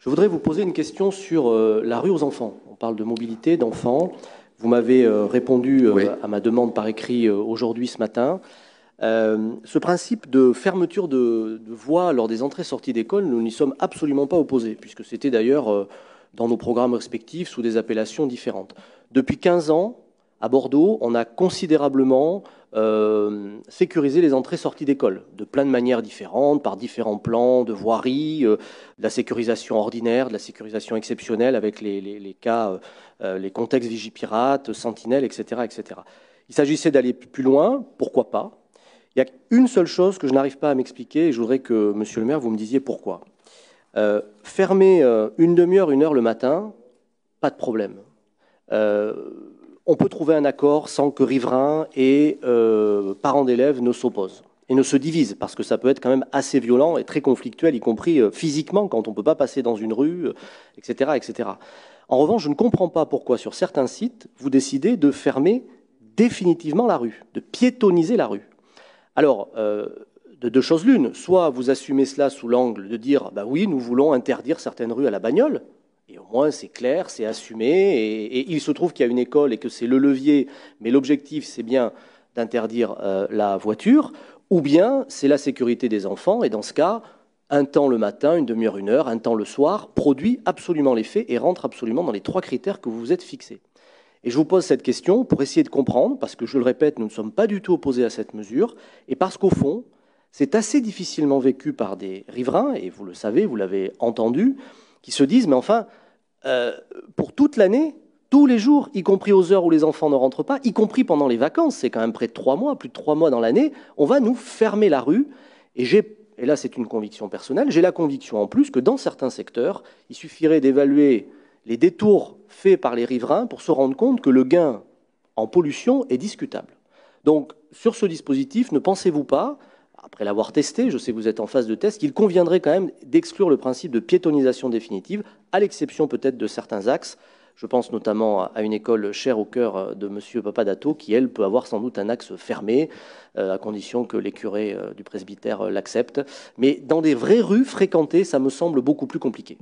Je voudrais vous poser une question sur la rue aux enfants. On parle de mobilité, d'enfants. Vous m'avez répondu Oui. à ma demande par écrit aujourd'hui, ce matin. Ce principe de fermeture de voies lors des entrées-sorties d'école, nous n'y sommes absolument pas opposés, puisque c'était d'ailleurs dans nos programmes respectifs sous des appellations différentes. Depuis 15 ans, à Bordeaux, on a considérablement sécurisé les entrées-sorties d'école, de plein de manières différentes, par différents plans de voirie, de la sécurisation ordinaire, de la sécurisation exceptionnelle avec les cas, les contextes Vigipirate, Sentinelle, etc., etc. Il s'agissait d'aller plus loin, pourquoi pas. Il y a une seule chose que je n'arrive pas à m'expliquer, et je voudrais que, monsieur le maire, vous me disiez pourquoi. Fermer une demi-heure, une heure le matin, pas de problème. On peut trouver un accord sans que riverains et parents d'élèves ne s'opposent et ne se divisent, parce que ça peut être quand même assez violent et très conflictuel, y compris physiquement, quand on ne peut pas passer dans une rue, etc., etc. En revanche, je ne comprends pas pourquoi, sur certains sites, vous décidez de fermer définitivement la rue, de piétoniser la rue. Alors, de deux choses l'une, soit vous assumez cela sous l'angle de dire, bah oui, nous voulons interdire certaines rues à la bagnole, et au moins c'est clair, c'est assumé, et il se trouve qu'il y a une école et que c'est le levier, mais l'objectif c'est bien d'interdire la voiture, ou bien c'est la sécurité des enfants, et dans ce cas, un temps le matin, une demi-heure, une heure, un temps le soir, produit absolument l'effet et rentre absolument dans les trois critères que vous vous êtes fixés. Et je vous pose cette question pour essayer de comprendre, parce que je le répète, nous ne sommes pas du tout opposés à cette mesure, et parce qu'au fond, c'est assez difficilement vécu par des riverains, et vous le savez, vous l'avez entendu, qui se disent, mais enfin, pour toute l'année, tous les jours, y compris aux heures où les enfants ne rentrent pas, y compris pendant les vacances, c'est quand même près de 3 mois, plus de 3 mois dans l'année, on va nous fermer la rue, et là c'est une conviction personnelle, j'ai la conviction en plus que dans certains secteurs, il suffirait d'évaluer les détours faits par les riverains pour se rendre compte que le gain en pollution est discutable. Donc, sur ce dispositif, ne pensez-vous pas, après l'avoir testé, je sais que vous êtes en phase de test, qu'il conviendrait quand même d'exclure le principe de piétonisation définitive, à l'exception peut-être de certains axes. Je pense notamment à une école chère au cœur de M. Papadato, qui, elle, peut avoir sans doute un axe fermé, à condition que les curés du presbytère l'acceptent. Mais dans des vraies rues fréquentées, ça me semble beaucoup plus compliqué.